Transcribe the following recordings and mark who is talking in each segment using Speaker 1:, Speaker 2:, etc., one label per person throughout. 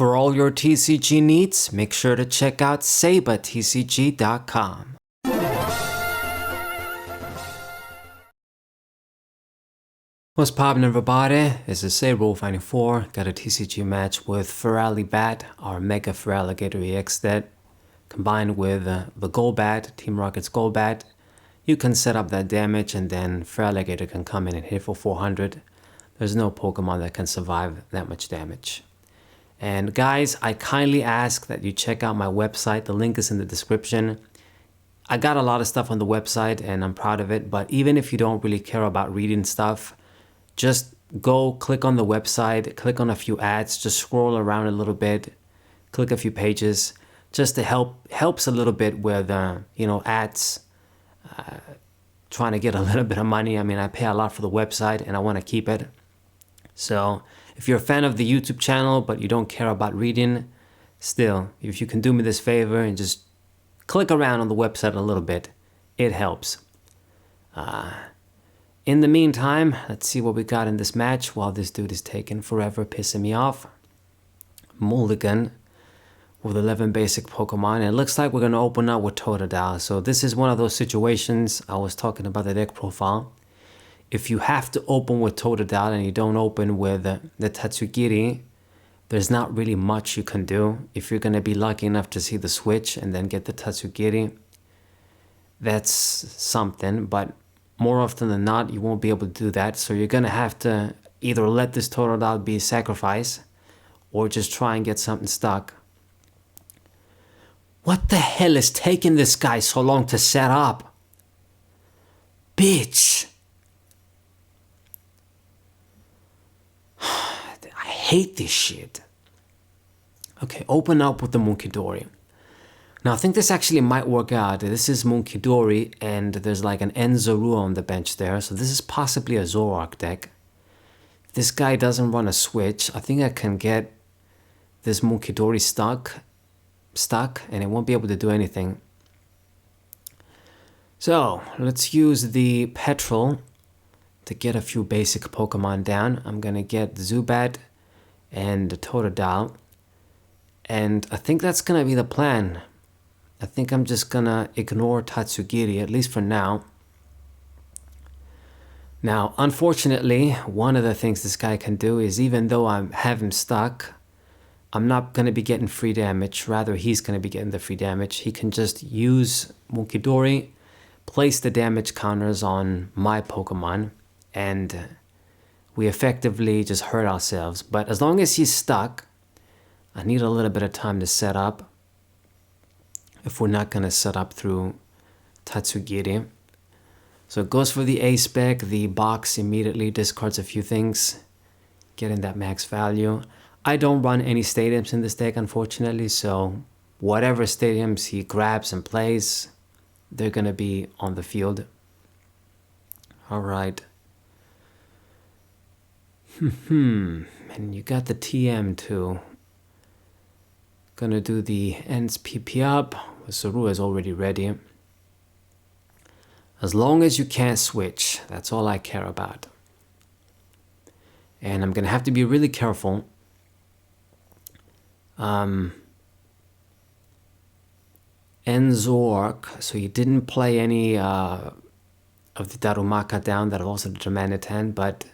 Speaker 1: For all your TCG needs, make sure to check out sabatcg.com. What's poppin', everybody? This is Saber Finding 4. Got a TCG match with Feraligatr, our Mega Feraligatr EX deck, combined with the Golbat, Team Rocket's Golbat. You can set up that damage and then Feraligatr can come in and hit for 400. There's no Pokemon that can survive that much damage. And guys, I kindly ask that you check out my website. The link is in the description. I got a lot of stuff on the website and I'm proud of it, but even if you don't really care about reading stuff, just go click on the website, click on a few ads, just scroll around a little bit, click a few pages, just to helps a little bit with ads, trying to get a little bit of money. I mean, I pay a lot for the website and I want to keep it. So if you're a fan of the YouTube channel but you don't care about reading, still, if you can do me this favor and just click around on the website a little bit, it helps. In the meantime, let's see what we got in this match while this dude is taking forever, pissing me off. Mulligan with 11 basic Pokemon. And it looks like we're going to open up with Totodile. So this is one of those situations I was talking about the deck profile. If you have to open with Totodile and you don't open with the Tatsugiri, there's not really much you can do. If you're going to be lucky enough to see the switch and then get the Tatsugiri, that's something. But more often than not, you won't be able to do that. So you're going to have to either let this Totodile be sacrificed or just try and get something stuck. What the hell is taking this guy so long to set up? Bitch! I hate this shit. Okay, open up with the Munkidori. Now I think this actually might work out. This is Munkidori and there's like an Zoroark on the bench there. So this is possibly a Zoroark deck. If this guy doesn't run a switch, I think I can get this Munkidori stuck and it won't be able to do anything. So let's use the Petrol to get a few basic Pokemon down. I'm gonna get Zubat and Totodile. And I think that's gonna be the plan. I think I'm just gonna ignore Tatsugiri, at least for now. Now, unfortunately, one of the things this guy can do is, even though I have him stuck, I'm not gonna be getting free damage. Rather, he's gonna be getting the free damage. He can just use Munkidori, place the damage counters on my Pokemon, and we effectively just hurt ourselves. But as long as he's stuck, I need a little bit of time to set up if we're not going to set up through Tatsugiri. So it goes for the A-Spec. The box immediately discards a few things, getting that max value. I don't run any stadiums in this deck, unfortunately, so whatever stadiums he grabs and plays, they're going to be on the field. All right. And you got the TM too. Gonna do the ends PP up. Saru is already ready. As long as you can't switch, that's all I care about. And I'm gonna have to be really careful. Zoroark, so you didn't play any of the Darumaka down that also demanded 10, but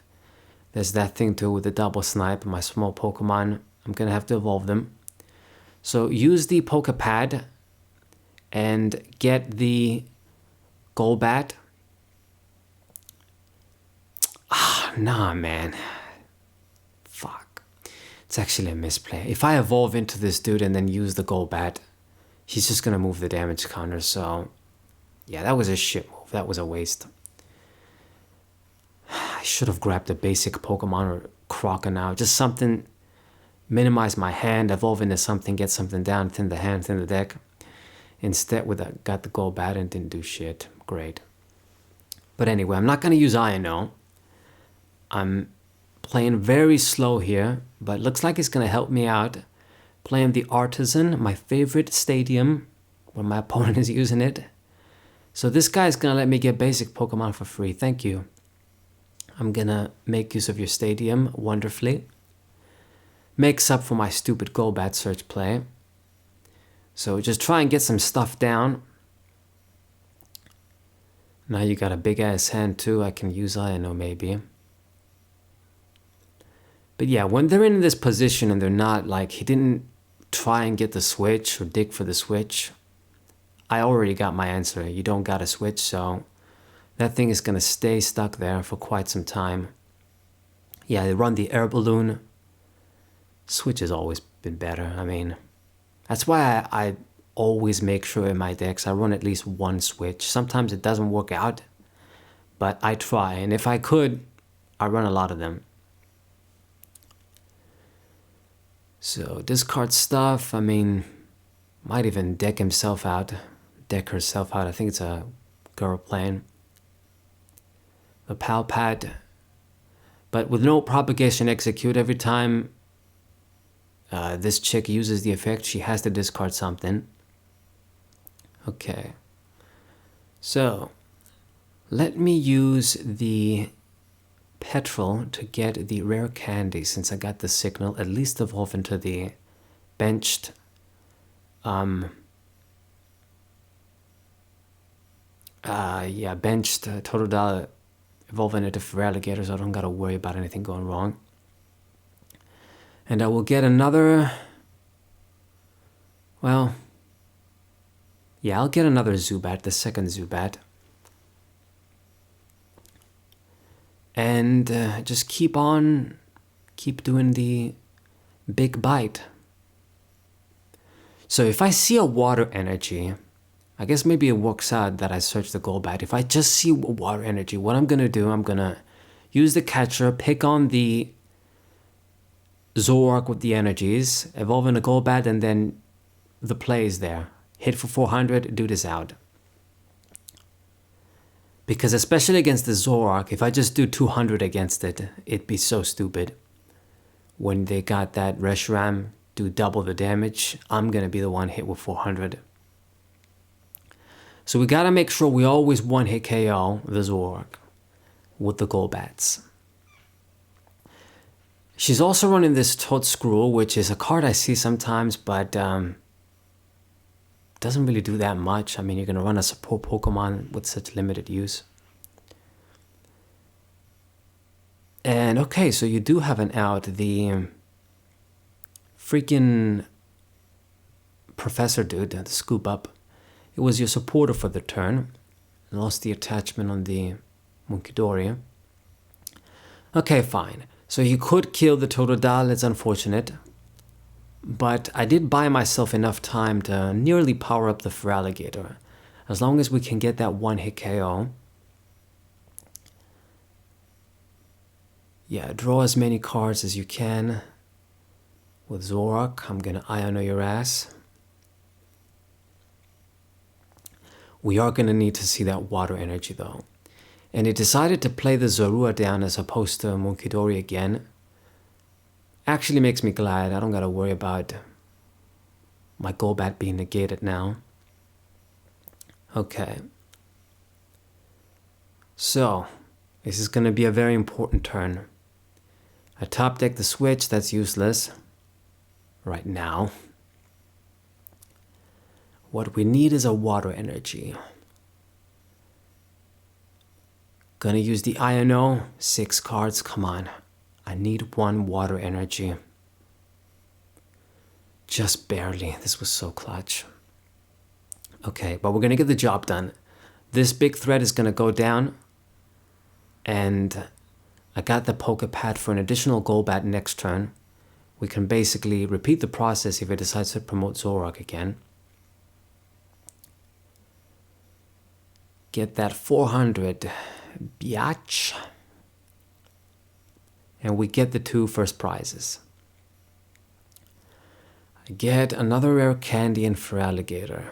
Speaker 1: there's that thing too with the double snipe. My small Pokemon, I'm gonna have to evolve them. So use the Pokepad and get the Golbat. Nah, man. Fuck. It's actually a misplay. If I evolve into this dude and then use the Golbat, he's just gonna move the damage counter. So yeah, that was a shit move. That was a waste. I should have grabbed a basic Pokemon or Crocodile, just something, minimize my hand, evolve into something, get something down, thin the hand, thin the deck. Instead, got the Golbat and didn't do shit. Great. But anyway, I'm not going to use Iono. I'm playing very slow here, but looks like it's going to help me out. Playing the Artisan, my favorite stadium, when my opponent is using it. So this guy is going to let me get basic Pokemon for free. Thank you. I'm going to make use of your stadium wonderfully. makes up for my stupid Golbat search play. So just try and get some stuff down. Now you got a big ass hand too. I can use INO maybe. But yeah, when they're in this position and they're not, like, he didn't try and get the switch or dig for the switch, I already got my answer. You don't got a switch, so that thing is gonna stay stuck there for quite some time. Yeah, they run the air balloon. Switch has always been better. I mean, that's why I always make sure in my decks I run at least one switch. Sometimes it doesn't work out, but I try. And if I could, I run a lot of them. So discard stuff. I mean, might even deck himself out. Deck herself out. I think it's a girl playing. A pal pad. But with no propagation execute, every time this chick uses the effect, she has to discard something. Okay. So, let me use the petrol to get the rare candy, since I got the signal. At least evolve into the benched benched Totodile, evolving into Feraligatr, so I don't gotta worry about anything going wrong. And I will get another, well, yeah, I'll get another Zubat, the second Zubat. And just keep doing the big bite. So if I see a water energy, I guess maybe it works out that I search the Golbat. If I just see water energy, what I'm gonna do, I'm gonna use the catcher, pick on the Zoroark with the energies, evolve in a Golbat, and then the play is there. Hit for 400, do this out. Because especially against the Zoroark, if I just do 200 against it, it'd be so stupid. When they got that Reshiram, do double the damage, I'm gonna be the one hit with 400. So we gotta make sure we always one-hit KO the Zoroark with the Golbats. She's also running this Toadscrew, which is a card I see sometimes, but doesn't really do that much. I mean, you're gonna run a support Pokemon with such limited use. And okay, so you do have an out. The freaking Professor dude, the Scoop Up, it was your supporter for the turn. Lost the attachment on the Munkidori. Okay, fine. So you could kill the Totodile, it's unfortunate. But I did buy myself enough time to nearly power up the Feraligatr. As long as we can get that one-hit KO. Yeah, draw as many cards as you can. With Zoroark, I'm gonna INO your ass. We are gonna need to see that water energy though. And he decided to play the Zorua down as opposed to Munkidori again. Actually makes me glad. I don't gotta worry about my Golbat being negated now. Okay. So, this is gonna be a very important turn. I top deck the switch, that's useless right now. What we need is a water energy. Gonna use the INO, 6 cards, come on. I need one water energy. Just barely, this was so clutch. Okay, but we're gonna get the job done. This big threat is gonna go down. And I got the Pokepad for an additional Golbat next turn. We can basically repeat the process if it decides to promote Zoroark again. Get that 400, biatch. And we get the 2 first prizes. I get another rare candy and Feraligatr.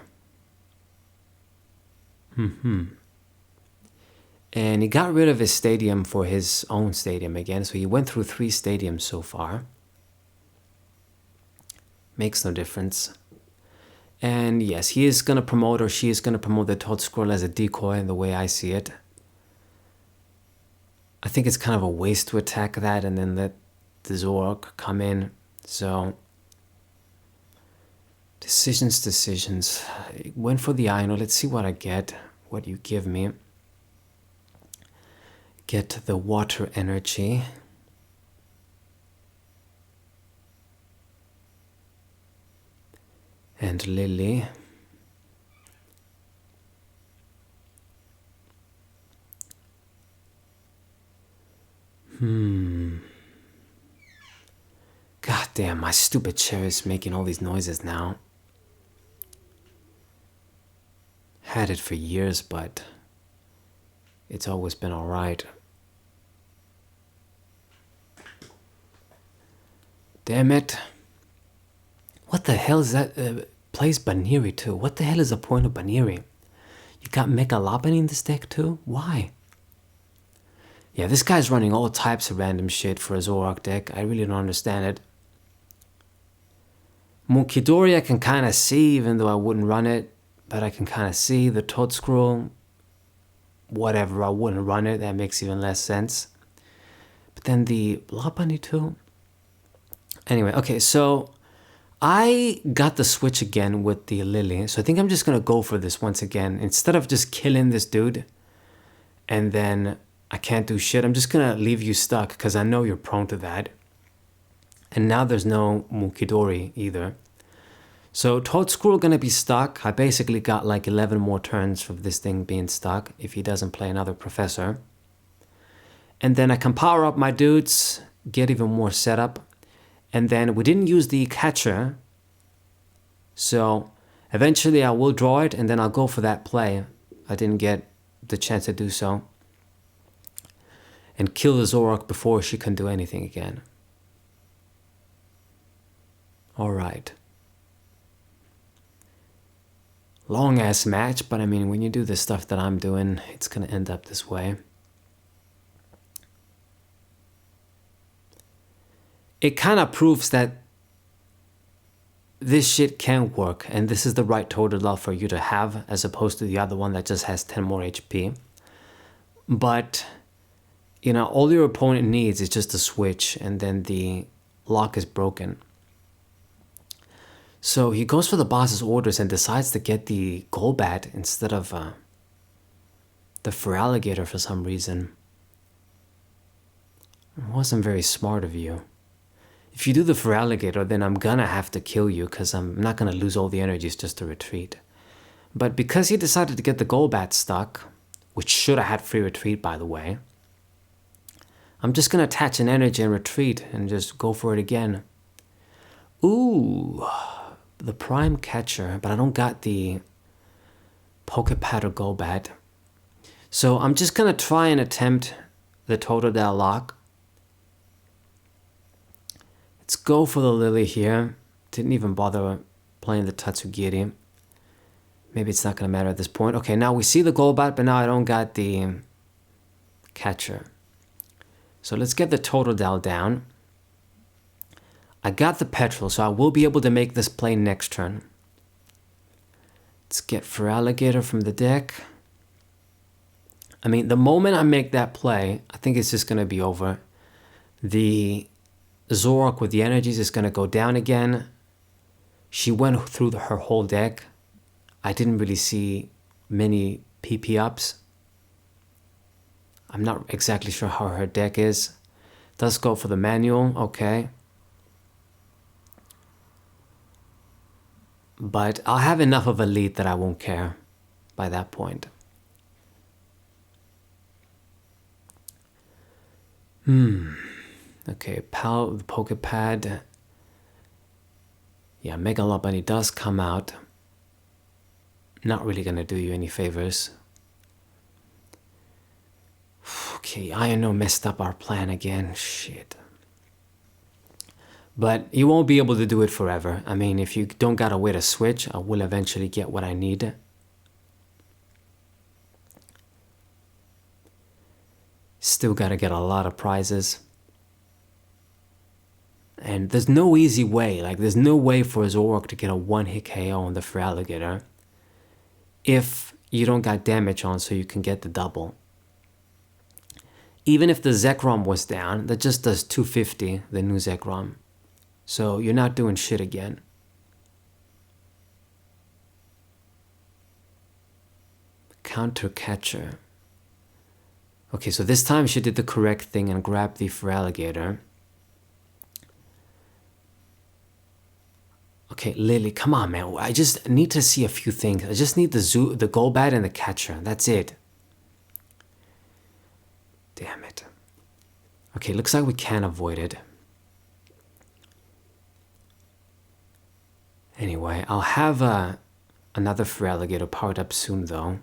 Speaker 1: And he got rid of his stadium for his own stadium again, so he went through 3 stadiums so far. Makes no difference. And yes, he is going to promote, or she is going to promote the Toadscroll as a decoy in the way I see it. I think it's kind of a waste to attack that and then let the Zoroark come in. So, decisions. Went for the Ino. Let's see what I get. What you give me. Get the water energy. And Lily. God damn, my stupid chair is making all these noises now. Had it for years, but it's always been alright. Damn it. What the hell is that? Plays Baniri too. What the hell is the point of Baniri? You got Megalopony in this deck too? Why? Yeah, this guy's running all types of random shit for a Zoroark deck. I really don't understand it. Munkidori I can kind of see, even though I wouldn't run it. But I can kind of see the Toadscroll. Whatever, I wouldn't run it. That makes even less sense. But then the Lopunny too. Anyway, okay, so I got the switch again with the Lily. So I think I'm just going to go for this once again. Instead of just killing this dude and then I can't do shit, I'm just going to leave you stuck because I know you're prone to that. And now there's no Munkidori either. So Toadscroll going to be stuck. I basically got like 11 more turns of this thing being stuck if he doesn't play another Professor. And then I can power up my dudes, get even more setup. And then we didn't use the catcher. So eventually I will draw it and then I'll go for that play. I didn't get the chance to do so. And kill the Zoroark before she can do anything again. Alright. Long ass match, but I mean when you do the stuff that I'm doing, it's gonna end up this way. It kind of proves that this shit can work and this is the right total for you to have as opposed to the other one that just has 10 more HP. But, you know, all your opponent needs is just a switch and then the lock is broken. So he goes for the boss's orders and decides to get the Golbat instead of the Feraligatr for some reason. It wasn't very smart of you. If you do the Feraligatr, then I'm gonna have to kill you because I'm not gonna lose all the energies just to retreat. But because he decided to get the Golbat stuck, which should have had free retreat by the way, I'm just gonna attach an energy and retreat and just go for it again. Ooh, the Prime Catcher, but I don't got the Pokepad or Golbat. So I'm just gonna try and attempt the Totodile lock. Let's go for the Lily here. Didn't even bother playing the Tatsugiri. Maybe it's not going to matter at this point. Okay, now we see the Golbat, but now I don't got the catcher. So let's get the Totodile down. I got the Petrol, so I will be able to make this play next turn. Let's get Feraligatr from the deck. I mean, the moment I make that play, I think it's just going to be over. The Zoroark with the energies is going to go down again. She went through her whole deck. I didn't really see many PP ups. I'm not exactly sure how her deck is. Does go for the manual, okay. But I'll have enough of a lead that I won't care by that point. Okay, the Pokepad. Yeah, Megalopony does come out. Not really gonna do you any favors. Okay, Ino messed up our plan again. Shit. But you won't be able to do it forever. I mean, if you don't got a way to switch, I will eventually get what I need. Still gotta get a lot of prizes. And there's no easy way, like there's no way for Zoroark to get a one-hit KO on the Feraligatr if you don't got damage on so you can get the double. Even if the Zekrom was down, that just does 250, the new Zekrom. So you're not doing shit again. Counter catcher. Okay, so this time she did the correct thing and grabbed the Feraligatr. Okay, Lily, come on, man. I just need to see a few things. I just need the Golbat and the catcher. That's it. Damn it. Okay, looks like we can't avoid it. Anyway, I'll have another Feraligatr powered up soon, though.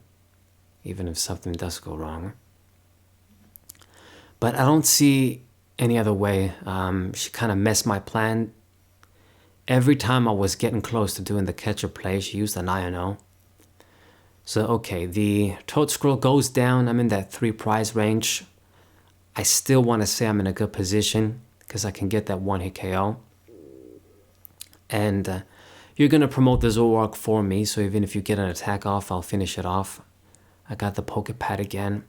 Speaker 1: Even if something does go wrong. But I don't see any other way. She kind of messed my plan. Every time I was getting close to doing the catcher play, she used an INO. So, okay, the Toad Scroll goes down. I'm in that 3 prize range. I still want to say I'm in a good position because I can get that 1-hit KO. And you're going to promote the Zoroark for me, so even if you get an attack off, I'll finish it off. I got the Pokepad again.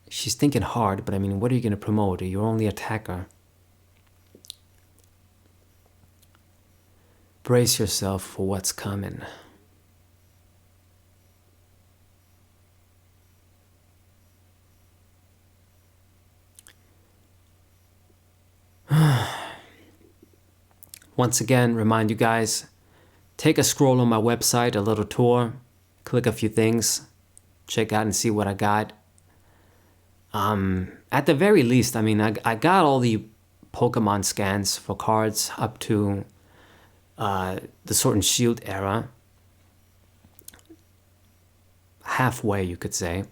Speaker 1: She's thinking hard, but I mean, what are you going to promote? You're only attacker. Brace yourself for what's coming. Once again, remind you guys, take a scroll on my website, a little tour, click a few things, check out and see what I got. At the very least, I mean, I got all the Pokemon scans for cards up to the Sword and Shield era. Halfway, you could say.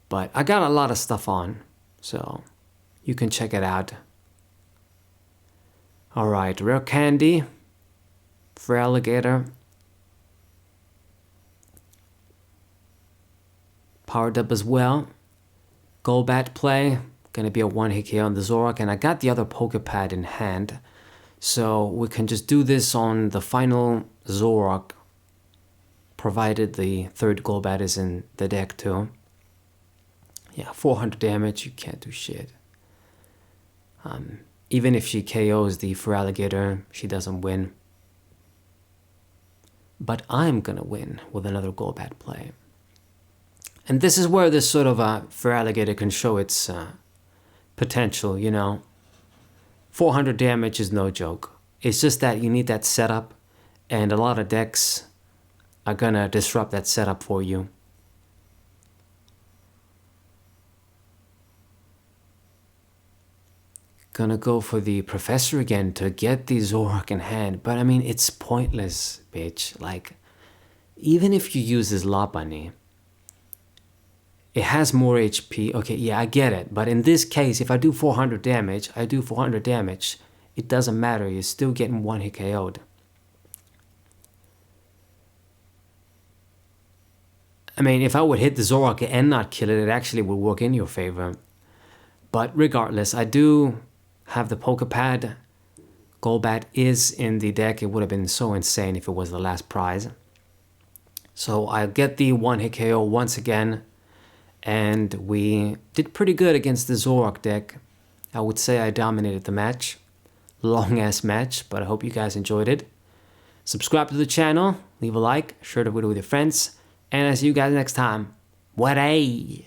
Speaker 1: But I got a lot of stuff on, so you can check it out. Alright, Rare Candy, Feraligatr, powered up as well. Golbat play, gonna be a 1-hit KO on the Zoroark, and I got the other Pokepad in hand, so we can just do this on the final Zoroark, provided the third Golbat is in the deck too. Yeah, 400 damage, you can't do shit. Even if she KOs the Feraligatr, she doesn't win. But I'm gonna win with another Golbat play. And this is where this sort of Feraligatr can show its potential, you know. 400 damage is no joke. It's just that you need that setup, and a lot of decks are gonna disrupt that setup for you. Gonna go for the Professor again to get the Zoroark in hand, but I mean, it's pointless, bitch. Like, even if you use this Lopunny, it has more HP. Okay, yeah, I get it. But in this case, if I do 400 damage, I do 400 damage. It doesn't matter. You're still getting 1-hit KO'd. I mean, if I would hit the Zoroark and not kill it, it actually would work in your favor. But regardless, I do have the Pokepad. Golbat is in the deck. It would have been so insane if it was the last prize. So I get the 1-hit KO once again. And we did pretty good against the Zoroark deck. I would say I dominated the match. Long ass match, but I hope you guys enjoyed it. Subscribe to the channel, leave a like, share the video with your friends, and I'll see you guys next time. What a